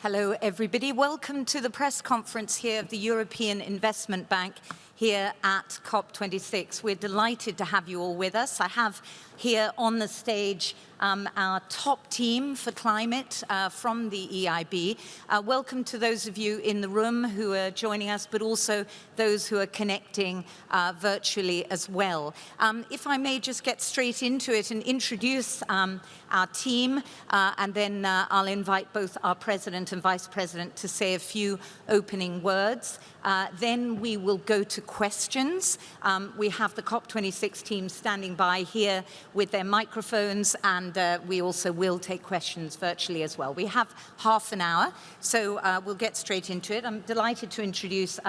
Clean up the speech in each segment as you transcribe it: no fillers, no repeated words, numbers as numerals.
Hello, everybody. Welcome to the press conference here of the European Investment Bank here at COP26. We're delighted to have you all with us. I have here on the stage our top team for climate from the EIB. Welcome to those of you in the room who are joining us, but also those who are connecting virtually as well. If I may just get straight into it and introduce our team, and then I'll invite both our President and Vice President to say a few opening words. Then we will go to questions. We have the COP26 team standing by here with their microphones, and we also will take questions virtually as well. We have half an hour, so we'll get straight into it. I'm delighted to introduce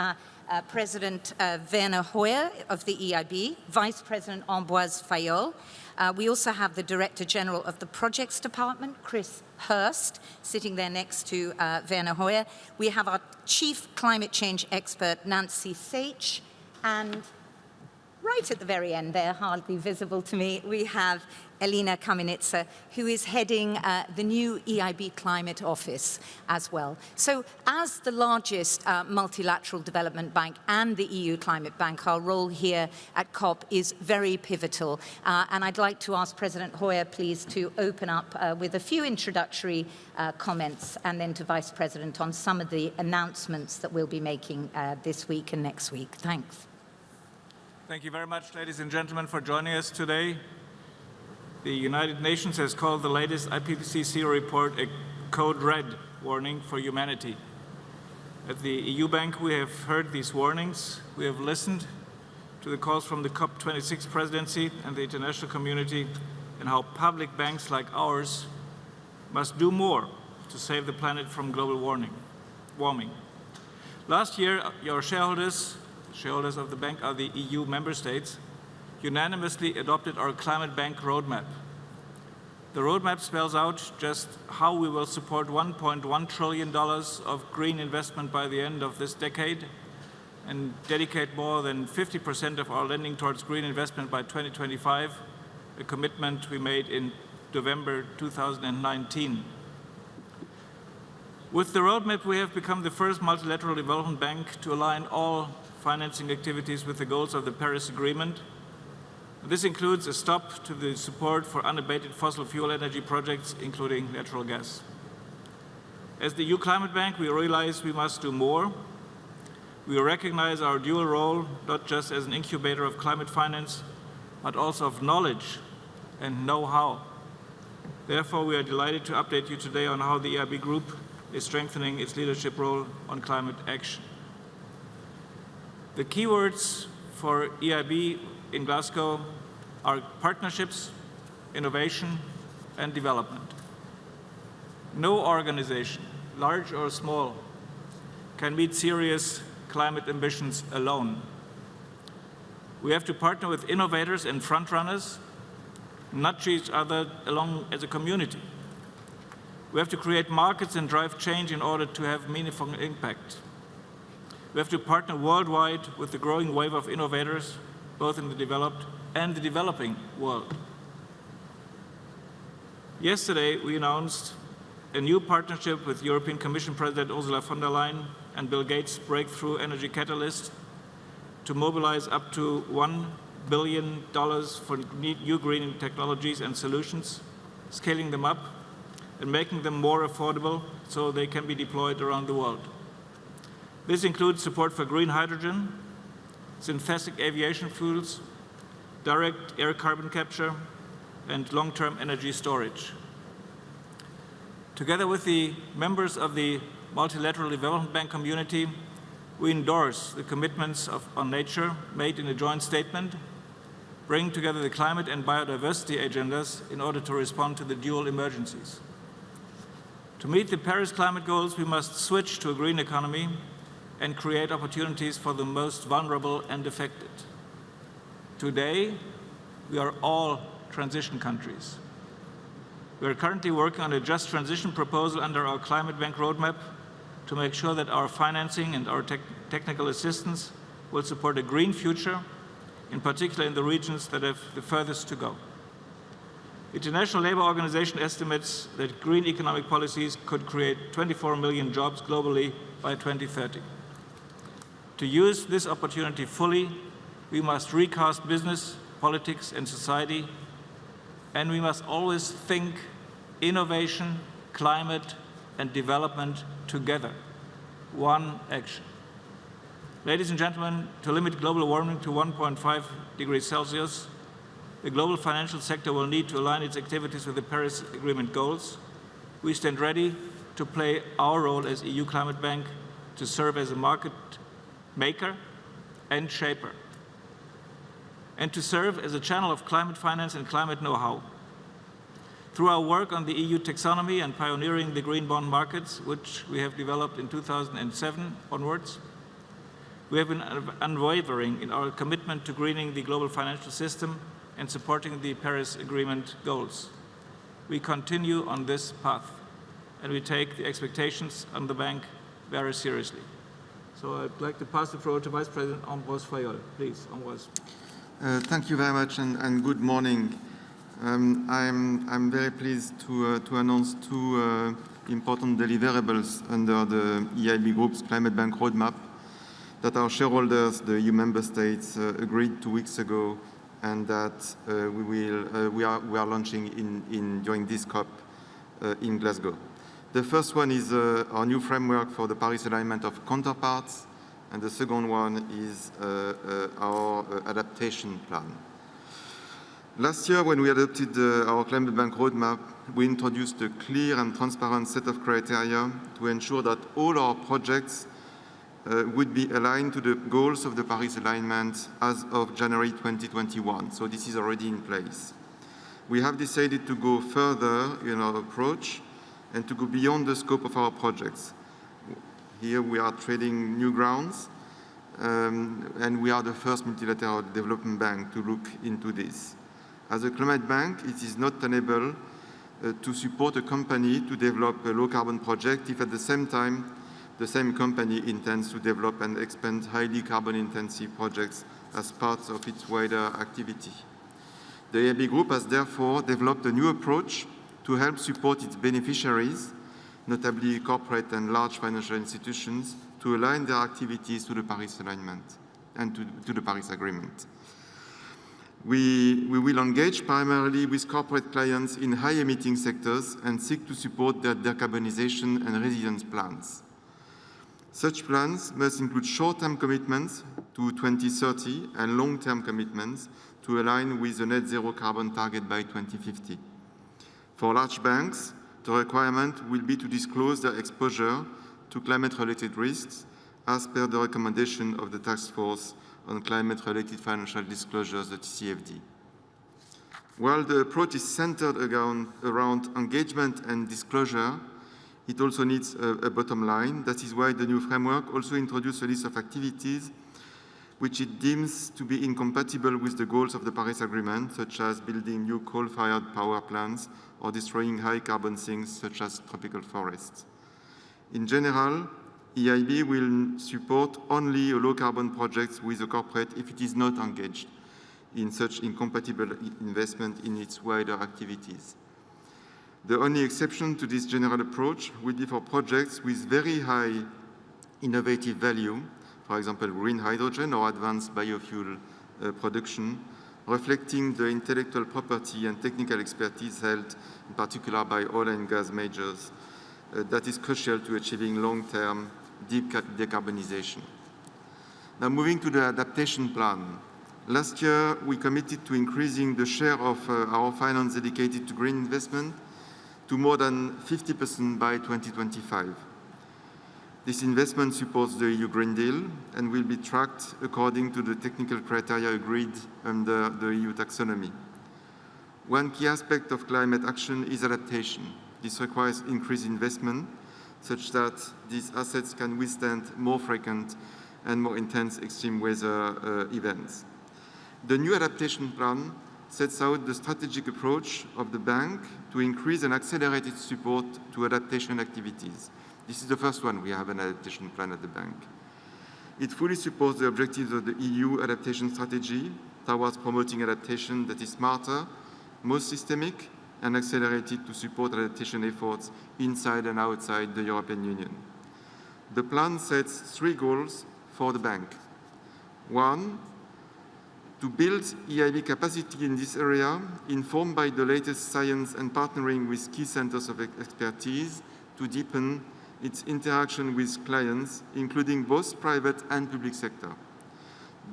President Werner Hoyer of the EIB, Vice-President Ambroise Fayolle. We also have the Director General of the Projects Department, Chris Hurst, sitting there next to Werner Hoyer. We have our Chief Climate Change Expert, Nancy Sach, and right at the very end there, hardly visible to me, we have Elena Kamenitsa, who is heading the new EIB Climate Office as well. So as the largest multilateral development bank and the EU Climate Bank, our role here at COP is very pivotal. And I'd like to ask President Hoyer, please, to open up with a few introductory comments, and then to Vice President on some of the announcements that we'll be making this week and next week. Thanks. Thank you very much, ladies and gentlemen, for joining us today. The United Nations has called the latest IPCC report a code red warning for humanity. At the EU Bank, we have heard these warnings. We have listened to the calls from the COP26 presidency and the international community, and how public banks like ours must do more to save the planet from global warming. Last year, your shareholders of the bank are the EU member states, unanimously adopted our Climate Bank roadmap. The roadmap spells out just how we will support $1.1 trillion of green investment by the end of this decade and dedicate more than 50% of our lending towards green investment by 2025, a commitment we made in November 2019. With the roadmap, we have become the first multilateral development bank to align all financing activities with the goals of the Paris Agreement. This includes a stop to the support for unabated fossil fuel energy projects, including natural gas. As the EU Climate Bank, we realize we must do more. We recognize our dual role, not just as an incubator of climate finance, but also of knowledge and know-how. Therefore, we are delighted to update you today on how the EIB Group is strengthening its leadership role on climate action. The keywords for EIB in Glasgow are partnerships, innovation, and development. No organization, large or small, can meet serious climate ambitions alone. We have to partner with innovators and frontrunners, nudge each other along as a community. We have to create markets and drive change in order to have meaningful impact. We have to partner worldwide with the growing wave of innovators, both in the developed and the developing world. Yesterday, we announced a new partnership with European Commission President Ursula von der Leyen and Bill Gates' Breakthrough Energy Catalyst to mobilize up to $1 billion for new green technologies and solutions, scaling them up and making them more affordable so they can be deployed around the world. This includes support for green hydrogen, synthetic aviation fuels, direct air carbon capture, and long-term energy storage. Together with the members of the Multilateral Development Bank community, we endorse the commitments on nature made in a joint statement, bringing together the climate and biodiversity agendas in order to respond to the dual emergencies. To meet the Paris climate goals, we must switch to a green economy and create opportunities for the most vulnerable and affected. Today, we are all transition countries. We are currently working on a just transition proposal under our Climate Bank roadmap to make sure that our financing and our technical assistance will support a green future, in particular in the regions that have the furthest to go. The International Labour Organization estimates that green economic policies could create 24 million jobs globally by 2030. To use this opportunity fully, we must recast business, politics, and society, and we must always think innovation, climate, and development together. One action. Ladies and gentlemen, to limit global warming to 1.5 degrees Celsius, the global financial sector will need to align its activities with the Paris Agreement goals. We stand ready to play our role as EU Climate Bank to serve as a market maker and shaper, and to serve as a channel of climate finance and climate know-how. Through our work on the EU taxonomy and pioneering the green bond markets, which we have developed in 2007 onwards, we have been unwavering in our commitment to greening the global financial system and supporting the Paris Agreement goals. We continue on this path, and we take the expectations on the bank very seriously. So I'd like to pass the floor to Vice-President Ambroise Fayolle. Please, Ambroise. Thank you very much, and good morning. I'm very pleased to announce two important deliverables under the EIB Group's Climate Bank roadmap that our shareholders, the EU member states, agreed 2 weeks ago, and that we are launching during this COP in Glasgow. The first one is our new framework for the Paris alignment of counterparts, and the second one is our adaptation plan. Last year, when we adopted our Climate Bank roadmap, we introduced a clear and transparent set of criteria to ensure that all our projects would be aligned to the goals of the Paris alignment as of January 2021. So this is already in place. We have decided to go further in our approach and to go beyond the scope of our projects. Here we are treading new grounds, and we are the first multilateral development bank to look into this. As a climate bank, it is not tenable to support a company to develop a low-carbon project if at the same time the same company intends to develop and expand highly carbon-intensive projects as part of its wider activity. The EIB Group has therefore developed a new approach to help support its beneficiaries, notably corporate and large financial institutions, to align their activities to the Paris alignment and to the Paris Agreement. We will engage primarily with corporate clients in high-emitting sectors and seek to support their decarbonization and resilience plans. Such plans must include short-term commitments to 2030 and long-term commitments to align with the net zero carbon target by 2050. For large banks, the requirement will be to disclose their exposure to climate-related risks as per the recommendation of the Task Force on Climate-Related Financial Disclosures, the TCFD. While the approach is centered around engagement and disclosure, it also needs a bottom line. That is why the new framework also introduced a list of activities which it deems to be incompatible with the goals of the Paris Agreement, such as building new coal-fired power plants or destroying high-carbon sinks, such as tropical forests. In general, EIB will support only low-carbon projects with a corporate if it is not engaged in such incompatible investment in its wider activities. The only exception to this general approach will be for projects with very high innovative value, for example, green hydrogen or advanced biofuel production, reflecting the intellectual property and technical expertise held in particular by oil and gas majors that is crucial to achieving long-term deep decarbonization. Now, moving to the adaptation plan. Last year, we committed to increasing the share of our finance dedicated to green investment to more than 50% by 2025. This investment supports the EU Green Deal and will be tracked according to the technical criteria agreed under the EU taxonomy. One key aspect of climate action is adaptation. This requires increased investment such that these assets can withstand more frequent and more intense extreme weather events. The new adaptation plan sets out the strategic approach of the bank to increase and accelerate its support to adaptation activities. This is the first one we have an adaptation plan at the bank. It fully supports the objectives of the EU adaptation strategy towards promoting adaptation that is smarter, more systemic, and accelerated to support adaptation efforts inside and outside the European Union. The plan sets 3 goals for the bank. 1, to build EIB capacity in this area, informed by the latest science and partnering with key centers of expertise to deepen its interaction with clients, including both private and public sector.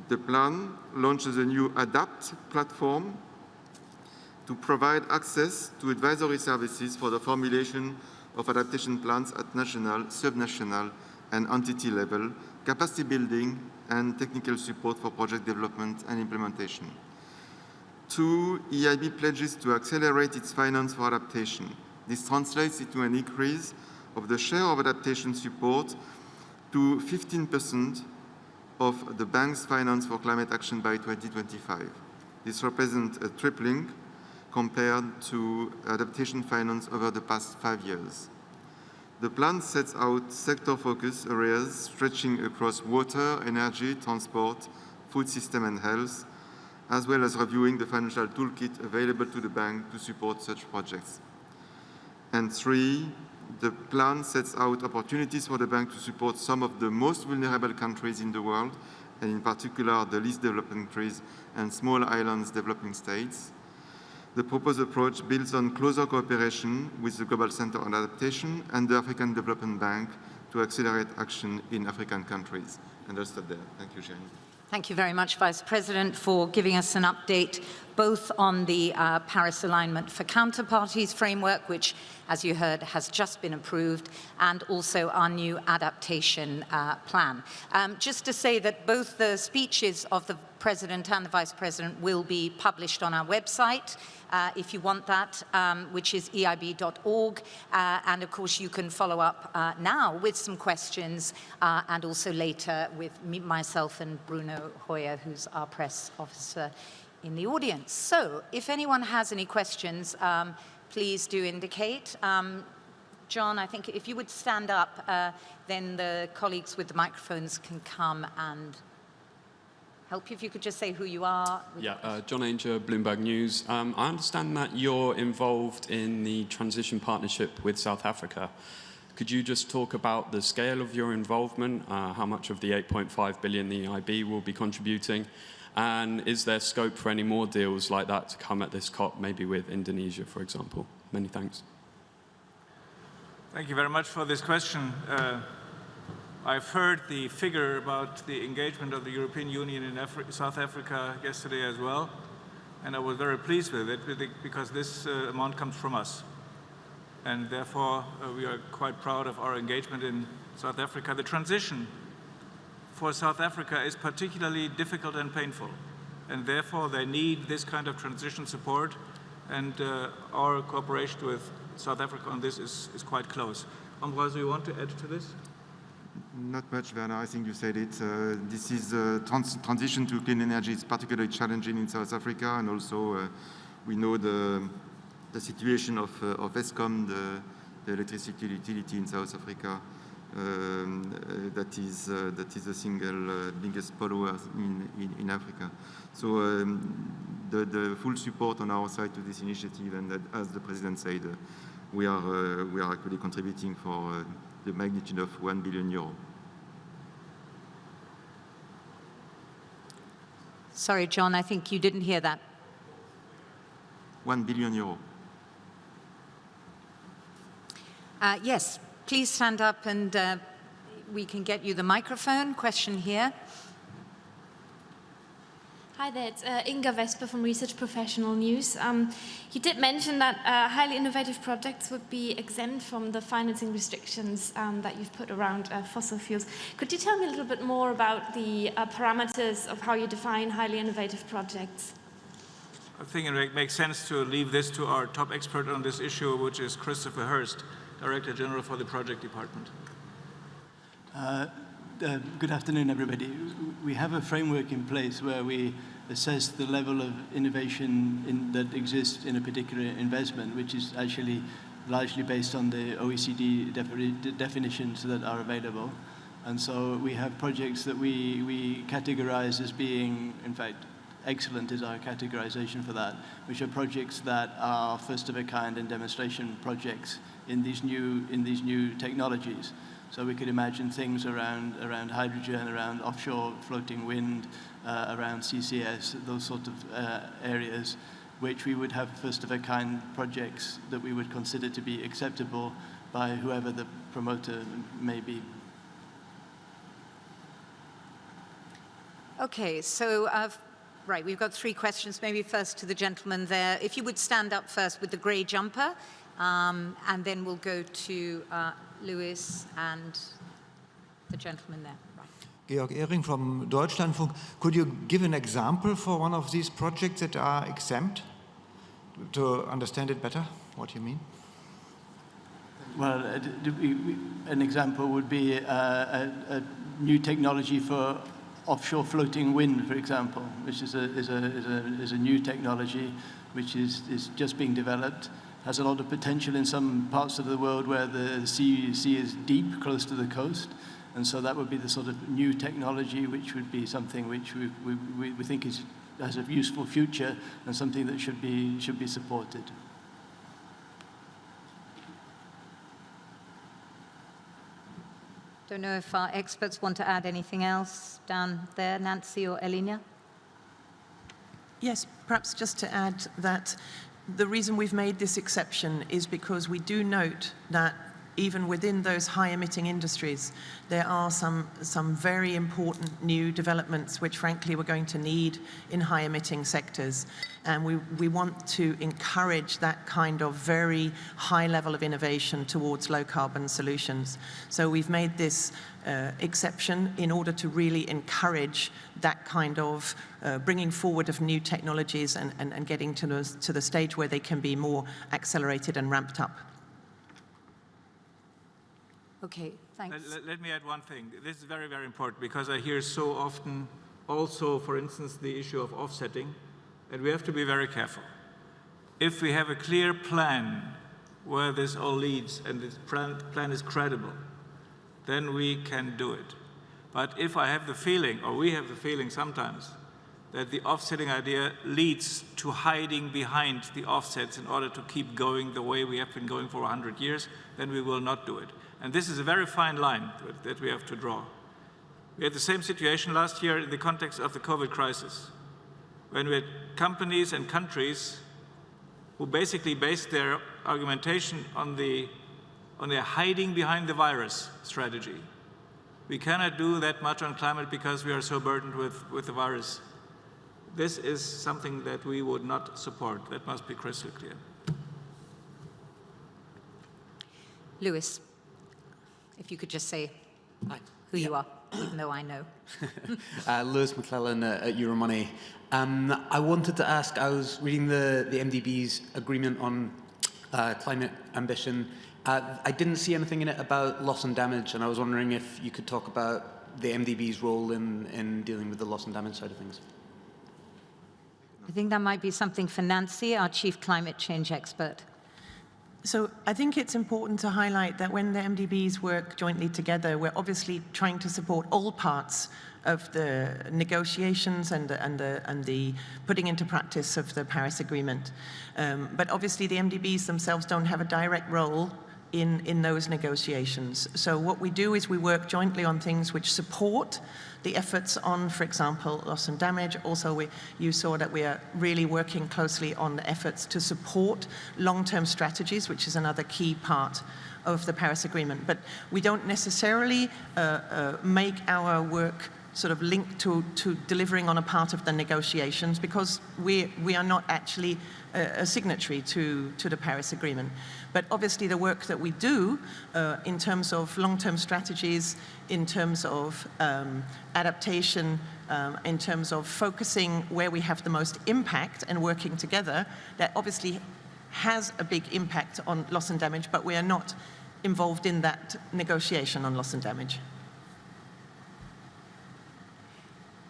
The plan launches a new ADAPT platform to provide access to advisory services for the formulation of adaptation plans at national, subnational, and entity level, capacity building, and technical support for project development and implementation. 2, EIB pledges to accelerate its finance for adaptation. This translates into an increase of the share of adaptation support to 15% of the bank's finance for climate action by 2025. This represents a tripling compared to adaptation finance over the past 5 years. The plan sets out sector-focused areas stretching across water, energy, transport, food system and health, as well as reviewing the financial toolkit available to the bank to support such projects. And 3, the plan sets out opportunities for the bank to support some of the most vulnerable countries in the world, and in particular the least developed countries and small islands developing states. The proposed approach builds on closer cooperation with the Global Center on Adaptation and the African Development Bank to accelerate action in African countries. And I'll stop there. Thank you, Sharon. Thank you very much, Vice President, for giving us an update both on the Paris Alignment for Counterparties framework, which, as you heard, has just been approved, and also our new adaptation plan. Just to say that both the speeches of the President and the Vice President will be published on our website, if you want that, which is eib.org. And of course, you can follow up now with some questions and also later with myself and Werner Hoyer, who's our press officer in the audience. So if anyone has any questions, please do indicate. John, I think if you would stand up, then the colleagues with the microphones can come and help you. If you could just say who you are. Yeah, John Ainger, Bloomberg News. I understand that you're involved in the transition partnership with South Africa. Could you just talk about the scale of your involvement, how much of the 8.5 billion the EIB will be contributing, and is there scope for any more deals like that to come at this COP, maybe with Indonesia, for example? Many thanks. Thank you very much for this question. I've heard the figure about the engagement of the European Union in South Africa yesterday as well, and I was very pleased with it because this amount comes from us. And therefore, we are quite proud of our engagement in South Africa. The transition for South Africa is particularly difficult and painful, and therefore they need this kind of transition support, and our cooperation with South Africa on this is quite close. Ambroise, do you want to add to this? Not much, Werner. I think you said it. This is transition to clean energy is particularly challenging in South Africa, and also we know the situation of Eskom, the electricity utility in South Africa, that is the single biggest polluter in Africa. So the full support on our side to this initiative, and that, as the President said, we are actually contributing for the magnitude of 1 billion euro. Sorry, John, I think you didn't hear that. 1 billion euro. Yes, please stand up and we can get you the microphone. Question here. Hi there, it's Inga Vesper from Research Professional News. You did mention that highly innovative projects would be exempt from the financing restrictions that you've put around fossil fuels. Could you tell me a little bit more about the parameters of how you define highly innovative projects? I think it makes sense to leave this to our top expert on this issue, which is Christopher Hurst, Director General for the Project Department. Good afternoon, everybody. We have a framework in place where we assess the level of innovation that exists in a particular investment, which is actually largely based on the OECD definitions that are available. And so we have projects that we categorize as being, in fact, excellent is our categorization for that, which are projects that are first of a kind and demonstration projects in these new technologies. So we could imagine things around hydrogen, around offshore floating wind, around CCS, those sort of areas, which we would have first-of-a-kind projects that we would consider to be acceptable by whoever the promoter may be. Okay, so, right, we've got 3 questions. Maybe first to the gentleman there. If you would stand up first with the grey jumper, and then we'll go to Louis and the gentleman there. Georg Ehring from Deutschlandfunk. Could you give an example for one of these projects that are exempt to understand it better, what you mean? Well, an example would be a new technology for offshore floating wind, for example, which is a new technology which is just being developed, has a lot of potential in some parts of the world where the sea is deep, close to the coast. And so that would be the sort of new technology which would be something which we think has a useful future and something that should be supported. Don't know if our experts want to add anything else down there, Nancy or Elina? Yes, perhaps just to add that the reason we've made this exception is because we do note that even within those high-emitting industries, there are some very important new developments which, frankly, we're going to need in high-emitting sectors. And we want to encourage that kind of very high level of innovation towards low-carbon solutions. So we've made this exception in order to really encourage that kind of bringing forward of new technologies and getting to the stage where they can be more accelerated and ramped up. Okay, thanks. Let me add one thing. This is very, very important because I hear so often also, for instance, the issue of offsetting, and we have to be very careful. If we have a clear plan where this all leads and this plan is credible, then we can do it. But if I have the feeling, or we have the feeling sometimes, that the offsetting idea leads to hiding behind the offsets in order to keep going the way we have been going for 100 years, then we will not do it. And this is a very fine line that we have to draw. We had the same situation last year in the context of the COVID crisis, when we had companies and countries who basically based their argumentation on their hiding behind the virus strategy. We cannot do that much on climate because we are so burdened with the virus. This is something that we would not support. That must be crystal clear. Louis, if you could just say who you are, even though I know. Lewis McClellan at Euromoney. I wanted to ask, I was reading the MDB's agreement on climate ambition. I didn't see anything in it about loss and damage, and I was wondering if you could talk about the MDB's role in dealing with the loss and damage side of things. I think that might be something for Nancy, our Chief Climate Change expert. So I think it's important to highlight that when the MDBs work jointly together, we're obviously trying to support all parts of the negotiations and the putting into practice of the Paris Agreement. But obviously the MDBs themselves don't have a direct role in those negotiations. So what we do is we work jointly on things which support the efforts on, for example, loss and damage. Also, you saw that we are really working closely on the efforts to support long-term strategies, which is another key part of the Paris Agreement. But we don't necessarily make our work sort of linked to delivering on a part of the negotiations because we are not actually a signatory to the Paris Agreement. But obviously the work that we do in terms of long-term strategies, in terms of adaptation, in terms of focusing where we have the most impact and working together, that obviously has a big impact on loss and damage, but we are not involved in that negotiation on loss and damage.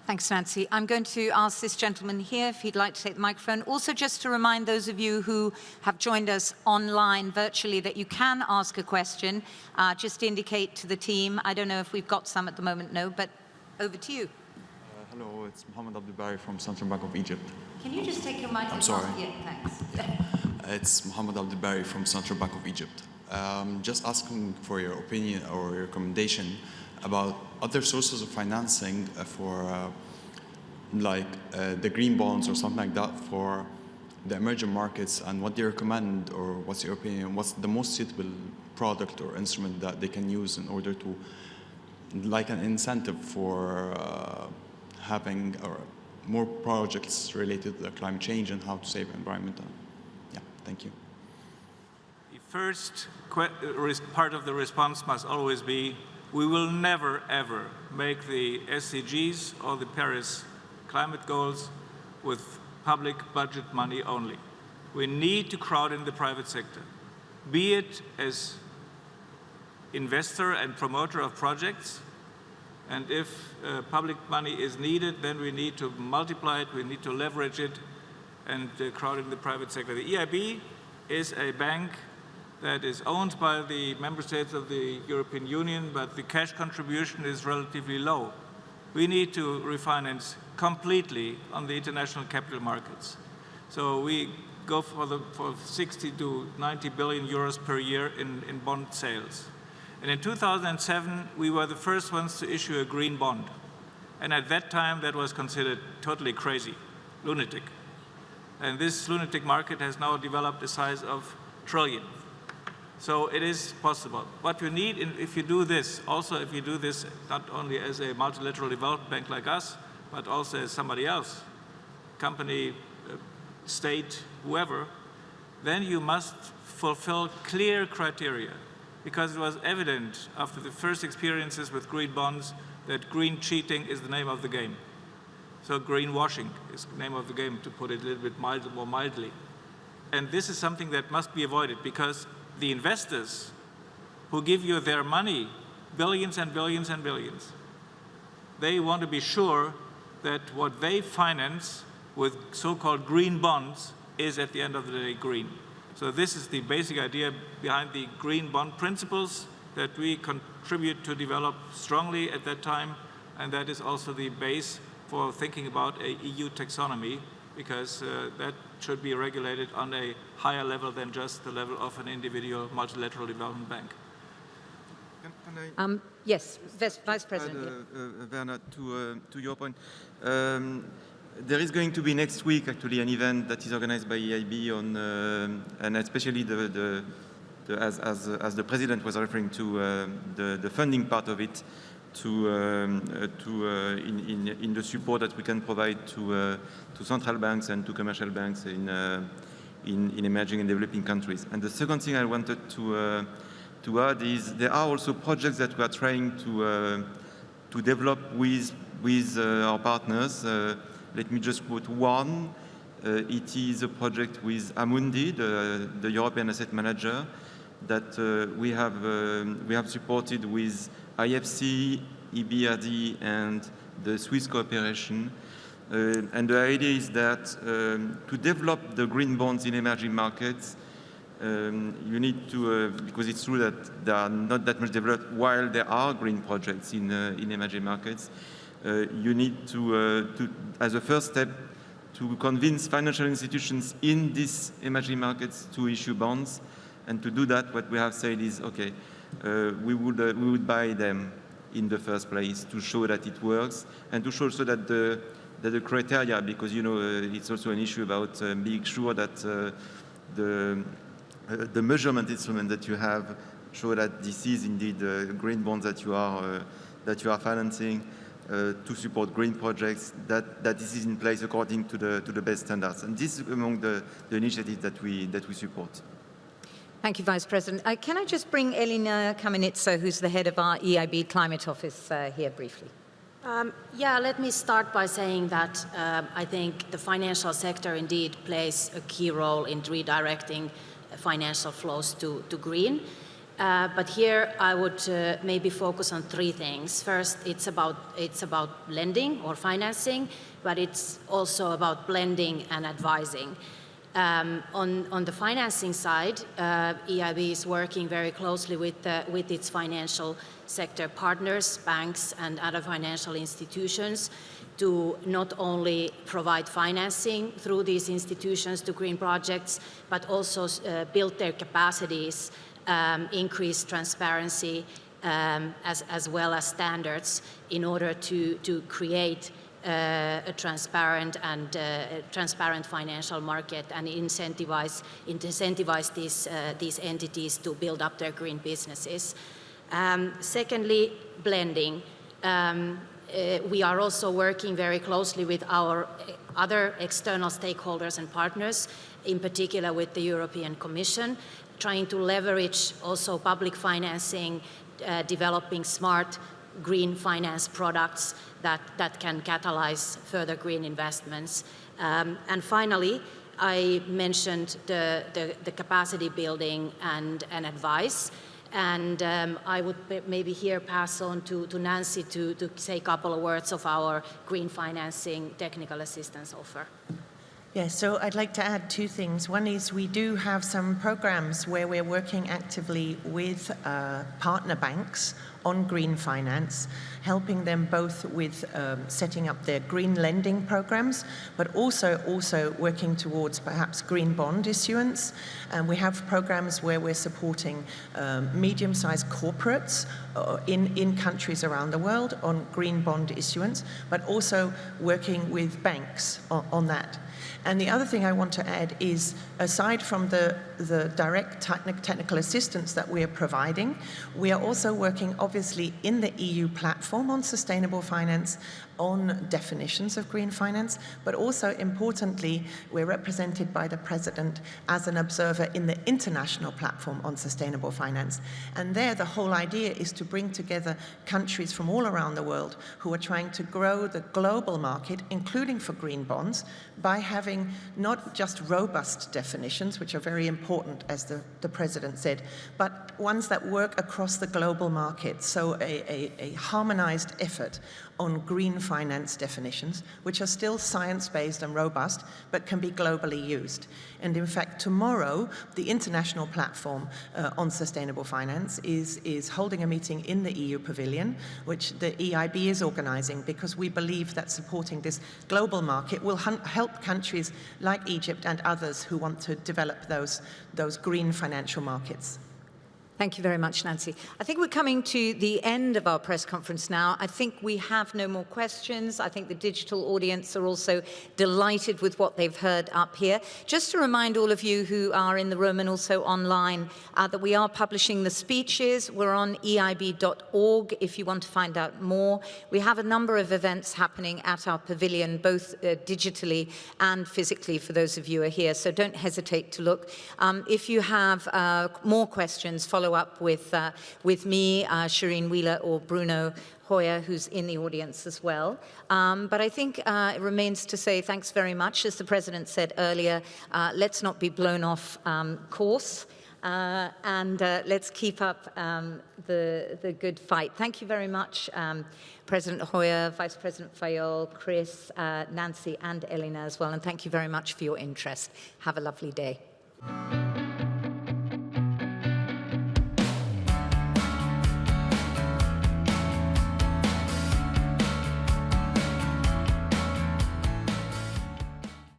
Thanks, Nancy. I'm going to ask this gentleman here if he'd like to take the microphone. Also, just to remind those of you who have joined us online virtually that you can ask a question. Just indicate to the team. I don't know if we've got some at the moment, no, but over to you. Hello, it's Mohammed Abdulbari from Central Bank of Egypt. Can you just take your mic? I'm sorry. Yeah, thanks. It's Mohammed Abdulbari from Central Bank of Egypt. Just asking for your opinion or your recommendation about other sources of financing for the green bonds or something like that for the emerging markets, and what do you recommend, or what's your opinion, what's the most suitable product or instrument that they can use in order to, like an incentive for having more projects related to climate change and how to save the environment? Yeah, thank you. The first part of the response must always be, we will never, ever make the SDGs or the Paris climate goals with public budget money only. We need to crowd in the private sector, be it as investor and promoter of projects, and if public money is needed, then we need to multiply it, we need to leverage it, and crowd in the private sector. The EIB is a bank that is owned by the member states of the European Union, but the cash contribution is relatively low. We need to refinance completely on the international capital markets. So we go for 60 to 90 billion euros per year in bond sales. And in 2007, we were the first ones to issue a green bond. And at that time, that was considered totally crazy, lunatic. And this lunatic market has now developed a size of trillion. So it is possible. What you need, if you do this, also if you do this not only as a multilateral development bank like us, but also as somebody else, company, state, whoever, then you must fulfill clear criteria. Because it was evident after the first experiences with green bonds that green cheating is the name of the game. So greenwashing is the name of the game, to put it a little bit more mildly. And this is something that must be avoided, because the investors who give you their money, billions and billions and billions, they want to be sure that what they finance with so-called green bonds is at the end of the day green. So this is the basic idea behind the green bond principles that we contribute to develop strongly at that time, and that is also the base for thinking about a EU taxonomy, because that should be regulated on a higher level than just the level of an individual multilateral development bank. Yes, Vice President. Werner, to your point, there is going to be next week actually an event that is organized by EIB on, and especially as the President was referring to, the funding part of it, in the support that we can provide to central banks and to commercial banks in emerging and developing countries. And the second thing I wanted to add is there are also projects that we are trying to develop with our partners. Let me just quote one. It is a project with Amundi, the European asset manager, that we have supported with IFC, EBRD, and the Swiss cooperation. And the idea is that to develop the green bonds in emerging markets, you need to, because it's true that they are not that much developed while there are green projects in emerging markets, you need to, as a first step, to convince financial institutions in these emerging markets to issue bonds. And to do that, what we have said is, okay, we would buy them in the first place to show that it works, and to show also that the criteria, because it's also an issue about being sure that the measurement instrument that you have show that this is indeed green bonds that you are financing to support green projects, that this is in place according to the best standards. And this is among the initiatives that we support. Thank you, Vice President. Can I just bring Elina Kamenitsa, who's the head of our EIB Climate Office, here briefly? Yeah, let me start by saying that I think the financial sector indeed plays a key role in redirecting financial flows to green. But here I would maybe focus on three things. First, it's about lending or financing, but it's also about blending and advising. On the financing side, EIB is working very closely with its financial sector partners, banks and other financial institutions to not only provide financing through these institutions to green projects, but also build their capacities, increase transparency, as well as standards in order to create a transparent financial market and incentivize these entities to build up their green businesses. Secondly, blending. We are also working very closely with our other external stakeholders and partners, in particular with the European Commission, trying to leverage also public financing, developing smart green finance products that can catalyze further green investments. And finally, I mentioned the capacity building and advice. And I would maybe here pass on to Nancy to say a couple of words of our green financing technical assistance offer. Yes, so I'd like to add two things. One is we do have some programs where we're working actively with partner banks on green finance, helping them both with setting up their green lending programs, but also working towards perhaps green bond issuance. And we have programs where we're supporting medium-sized corporates in countries around the world on green bond issuance, but also working with banks on that. And the other thing I want to add is, aside from the direct technical assistance that we are providing, we are also working obviously in the EU platform on sustainable finance, on definitions of green finance, but also importantly, we're represented by the President as an observer in the international platform on sustainable finance. And there, the whole idea is to bring together countries from all around the world who are trying to grow the global market, including for green bonds, by having not just robust definitions, which are very important, as the President said, but ones that work across the global market. So a harmonized effort on green finance definitions, which are still science-based and robust, but can be globally used. And in fact, tomorrow, the International Platform on Sustainable Finance is holding a meeting in the EU Pavilion, which the EIB is organizing, because we believe that supporting this global market will help countries like Egypt and others who want to develop those green financial markets. Thank you very much, Nancy. I think we're coming to the end of our press conference now. I think we have no more questions. I think the digital audience are also delighted with what they've heard up here. Just to remind all of you who are in the room and also online that we are publishing the speeches. We're on eib.org if you want to find out more. We have a number of events happening at our pavilion, both digitally and physically for those of you who are here, so don't hesitate to look. If you have more questions, follow up with me, Shireen Wheeler, or Bruno Hoyer, who's in the audience as well. But I think it remains to say thanks very much. As the President said earlier, let's not be blown off course, and let's keep up the good fight. Thank you very much, President Hoyer, Vice-President Fayolle, Chris, Nancy, and Elena as well, and thank you very much for your interest. Have a lovely day.